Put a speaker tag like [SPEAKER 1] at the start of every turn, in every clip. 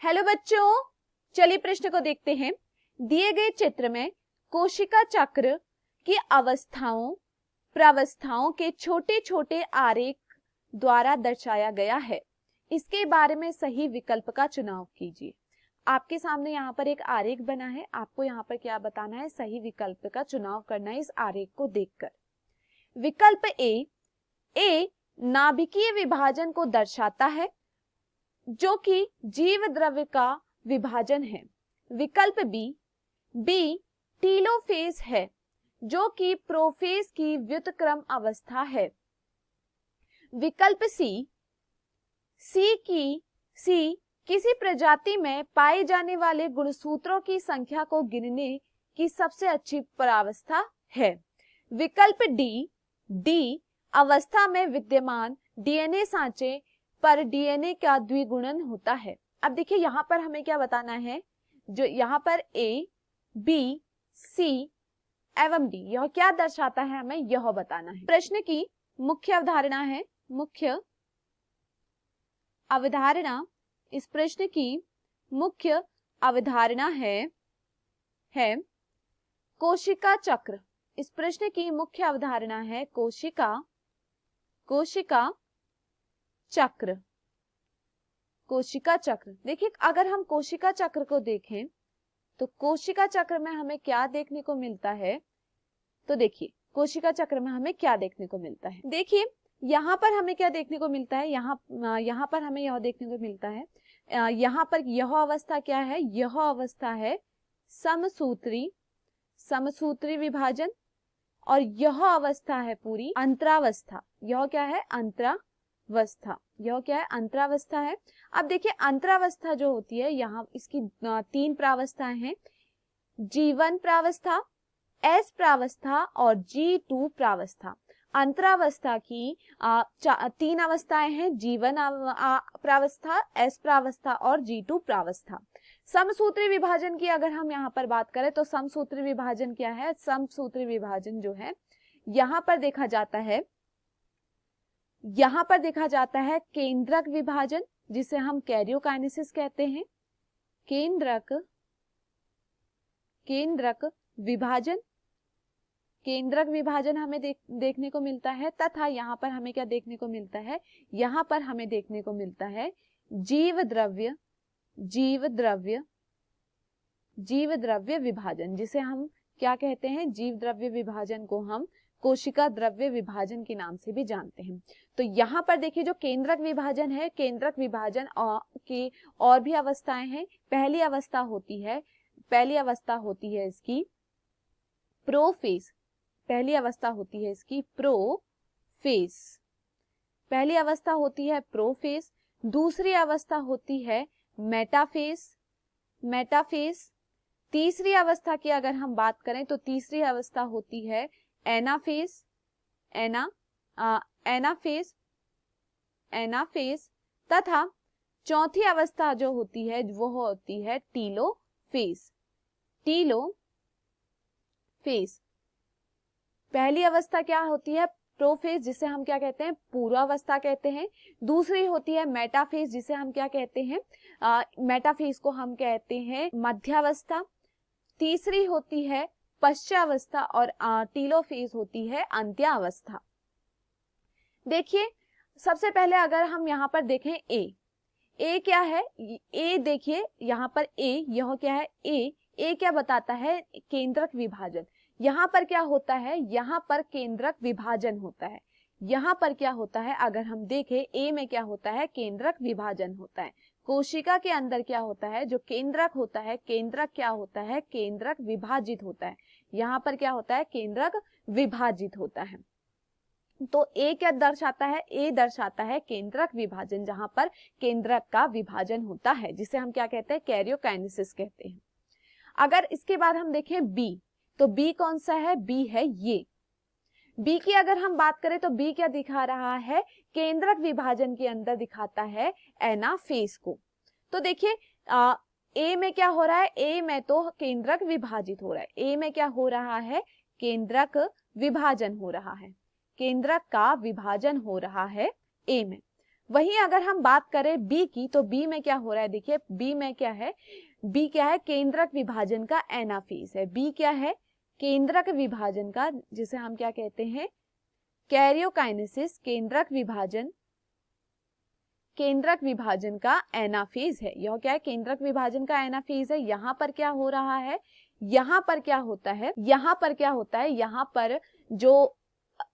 [SPEAKER 1] Hello बच्चों, चलिए प्रश्न को देखते हैं। दिए गए चित्र में कोशिका चक्र की अवस्थाओं प्रावस्थाओं के छोटे छोटे आरेख द्वारा दर्शाया गया है। इसके बारे में सही विकल्प का चुनाव कीजिए। आपके सामने यहाँ पर एक आरेख बना है, आपको यहाँ पर क्या बताना है, सही विकल्प का चुनाव करना है इस आरेख को देखकर। विकल्प ए नाभिकीय विभाजन को दर्शाता है जो कि जीव द्रव्य का विभाजन है। विकल्प बी टीलोफेज है जो कि प्रोफेज की व्युत्क्रम अवस्था है। विकल्प सी किसी प्रजाति में पाए जाने वाले गुणसूत्रों की संख्या को गिनने की सबसे अच्छी प्रावस्था है। विकल्प डी अवस्था में विद्यमान डीएनए सांचे पर डीएनए का द्विगुणन होता है। अब देखिए यहाँ पर हमें क्या बताना है, जो यहाँ पर ए बी सी एवं डी यह क्या दर्शाता है, हमें यह बताना है। प्रश्न की मुख्य अवधारणा है, मुख्य अवधारणा, इस प्रश्न की मुख्य अवधारणा है कोशिका चक्र। इस प्रश्न की मुख्य अवधारणा है कोशिका चक्र। कोशिका चक्र, देखिए अगर हम कोशिका चक्र को देखें तो कोशिका चक्र में हमें क्या देखने को मिलता है, तो देखिए कोशिका चक्र में हमें क्या देखने को मिलता है। देखिए यहाँ पर हमें क्या देखने को मिलता है, यहाँ पर हमें यह देखने को मिलता है, यहाँ पर यह अवस्था क्या है, यह अवस्था है समसूत्री विभाजन, और यह अवस्था है पूरी अंतरावस्था। यह क्या है, अंतरावस्था। यह क्या है, अंतरावस्था है। अब देखिए अंतरावस्था जो होती है, यहाँ इसकी 3 प्रावस्थाएं हैं, G1 प्रावस्था, S प्रावस्था और G2 प्रावस्था। अंतरावस्था की 3 अवस्थाएं हैं, G1 प्रावस्था, S प्रावस्था और G2 प्रावस्था। समसूत्री विभाजन की अगर हम यहाँ पर बात करें तो समसूत्री विभाजन क्या है, समसूत्री विभाजन जो है यहाँ पर देखा जाता है केंद्रक विभाजन, जिसे हम कैरियोकाइनेसिस कहते हैं। केंद्रक विभाजन हमें देखने को मिलता है, तथा यहाँ पर हमें क्या देखने को मिलता है, यहाँ पर हमें देखने को मिलता है जीव द्रव्य विभाजन, जिसे हम क्या कहते हैं, जीव द्रव्य विभाजन को हम कोशिका द्रव्य विभाजन के नाम से भी जानते हैं। तो यहाँ पर देखिए जो केंद्रक विभाजन है, केंद्रक विभाजन की और भी अवस्थाएं हैं। पहली अवस्था होती है इसकी प्रोफेज। पहली अवस्था होती है प्रोफेज। दूसरी अवस्था होती है मेटाफेज। तीसरी अवस्था की अगर हम बात करें तो तीसरी अवस्था होती है एनाफेज, तथा चौथी अवस्था जो होती है वो होती है टीलोफेज। पहली अवस्था क्या होती है, प्रोफेज, जिसे हम क्या कहते हैं, पूर्वावस्था कहते हैं। दूसरी होती है मेटाफेज, जिसे हम क्या कहते हैं, मेटाफेज को हम कहते हैं मध्यावस्था। तीसरी होती है पश्चावस्था और टीलोफेज होती है अंत्यावस्था। देखिए सबसे पहले अगर हम यहाँ पर देखें ए क्या है, ए देखिए यहाँ पर यह क्या है, ए क्या बताता है, केंद्रक विभाजन। यहाँ पर क्या होता है, यहाँ पर केंद्रक विभाजन होता है। यहाँ पर क्या होता है, अगर हम देखें ए में क्या होता है, केंद्रक विभाजन होता है। कोशिका के अंदर क्या होता है, जो केंद्रक होता है, केंद्रक क्या होता है, केंद्रक विभाजित होता है। यहाँ पर क्या होता है, केंद्रक विभाजित होता है। तो ए क्या दर्शाता है, ए दर्शाता है केंद्रक विभाजन, जहां पर केंद्रक का विभाजन होता है, जिसे हम क्या कहते हैं, कैरियोकाइनेसिस कहते हैं। अगर इसके बाद हम देखें बी, तो बी कौन सा है, बी है ये। बी की अगर हम बात करें तो बी क्या दिखा रहा है, केंद्रक विभाजन के अंदर दिखाता है एनाफेज को। तो देखिए ए में क्या हो रहा है, ए में तो केंद्रक विभाजित हो रहा है। ए में क्या हो रहा है, केंद्रक विभाजन हो रहा है, केंद्रक का विभाजन हो रहा है ए में। वहीं अगर हम बात करें बी की, तो बी में क्या हो रहा है, देखिए बी में क्या है, बी क्या है, केंद्रक विभाजन का एनाफेज है। बी क्या है, केंद्रक विभाजन का, जिसे हम क्या कहते हैं, कैरियोकाइनेसिस, केंद्रक विभाजन का एनाफेज है। यह क्या है, केंद्रक विभाजन का एनाफेज है। यहाँ पर क्या हो रहा है, यहाँ पर क्या होता है, यहाँ पर जो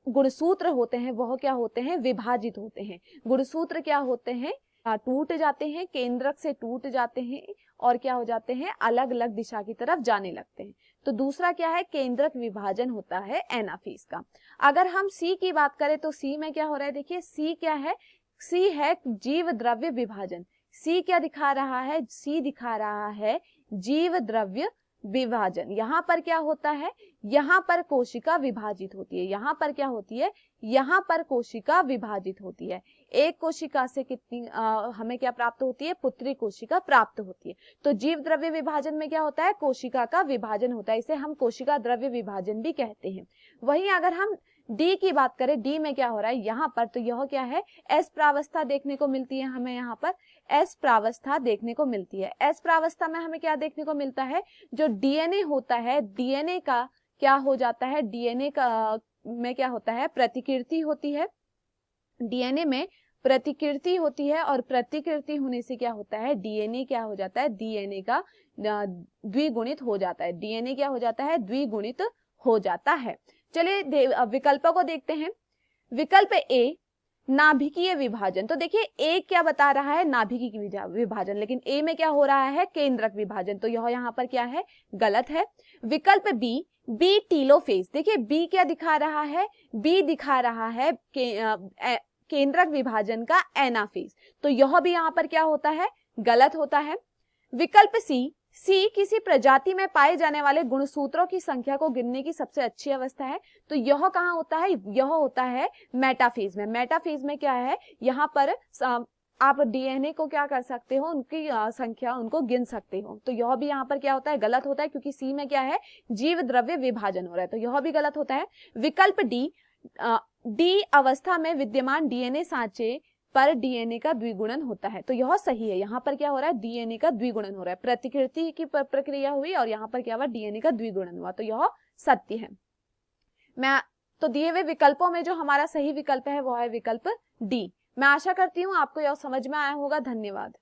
[SPEAKER 1] गुणसूत्र होते हैं वह क्या होते हैं, विभाजित होते हैं। गुणसूत्र क्या होते हैं, टूट जाते हैं, केंद्रक से टूट जाते हैं और क्या हो जाते हैं, अलग अलग दिशा की तरफ जाने लगते हैं। तो दूसरा क्या है, केंद्रक विभाजन होता है एनाफेज का। अगर हम सी की बात करें तो सी में क्या हो रहा है, देखिए सी क्या है, सी है जीव द्रव्य विभाजन। सी क्या दिखा रहा है, सी दिखा रहा है जीव द्रव्य विभाजन। यहाँ पर क्या होता है, यहाँ पर कोशिका विभाजित होती है। यहाँ पर क्या होती है, यहाँ पर कोशिका विभाजित होती है। एक कोशिका से कितनी हमें क्या प्राप्त होती है, पुत्री कोशिका प्राप्त होती है। तो जीव द्रव्य विभाजन में क्या होता है, कोशिका का विभाजन होता है। इसे हम कोशिका द्रव्य विभाजन भी कहते हैं। वहीं अगर हम डी की बात करें, डी में क्या हो रहा है यहाँ पर, तो यह क्या है, एस प्रावस्था देखने को मिलती है हमें। यहाँ पर एस प्रावस्था देखने को मिलती है। एस प्रावस्था में हमें क्या देखने को मिलता है, जो डीएनए होता है, डीएनए का क्या हो जाता है, डीएनए का में क्या होता है, प्रतिकृति होती है। डीएनए में प्रतिकृति होती है और प्रतिकृति होने से क्या होता है, डीएनए क्या हो जाता है, डीएनए का द्विगुणित हो जाता है। डीएनए क्या हो जाता है, द्विगुणित हो जाता है। चलिए विकल्पों को देखते हैं। विकल्प ए, नाभिकीय विभाजन। तो देखिए ए क्या बता रहा है, नाभिकीय विभाजन, लेकिन ए में क्या हो रहा है, केंद्रक विभाजन। तो यह यहाँ पर क्या है, गलत है। विकल्प बी, बी टीलोफेज। देखिए बी क्या दिखा रहा है, बी दिखा रहा है केंद्रक विभाजन का एनाफेज। तो यह भी यहाँ पर क्या होता है, गलत होता है। विकल्प सी, सी किसी प्रजाति में पाए जाने वाले गुणसूत्रों की संख्या को गिनने की सबसे अच्छी अवस्था है। तो यह कहाँ होता है, यह होता है मेटाफेज में। मेटाफेज में क्या है, यहाँ पर आप डीएनए को क्या कर सकते हो, उनकी संख्या उनको गिन सकते हो। तो यह भी यहाँ पर क्या होता है, गलत होता है, क्योंकि सी में क्या है, जीव द्रव्य विभाजन हो रहा है। तो यह भी गलत होता है। विकल्प डी, डी अवस्था में विद्यमान डीएनए सांचे पर डीएनए का द्विगुणन होता है। तो यह सही है। यहाँ पर क्या हो रहा है, डीएनए का द्विगुणन हो रहा है। प्रतिकृति की प्रक्रिया हुई और यहाँ पर क्या हुआ, डीएनए का द्विगुणन हुआ। तो यह सत्य है। तो दिए हुए विकल्पों में जो हमारा सही विकल्प है वो है विकल्प डी। मैं आशा करती हूँ आपको यह समझ में आया होगा। धन्यवाद।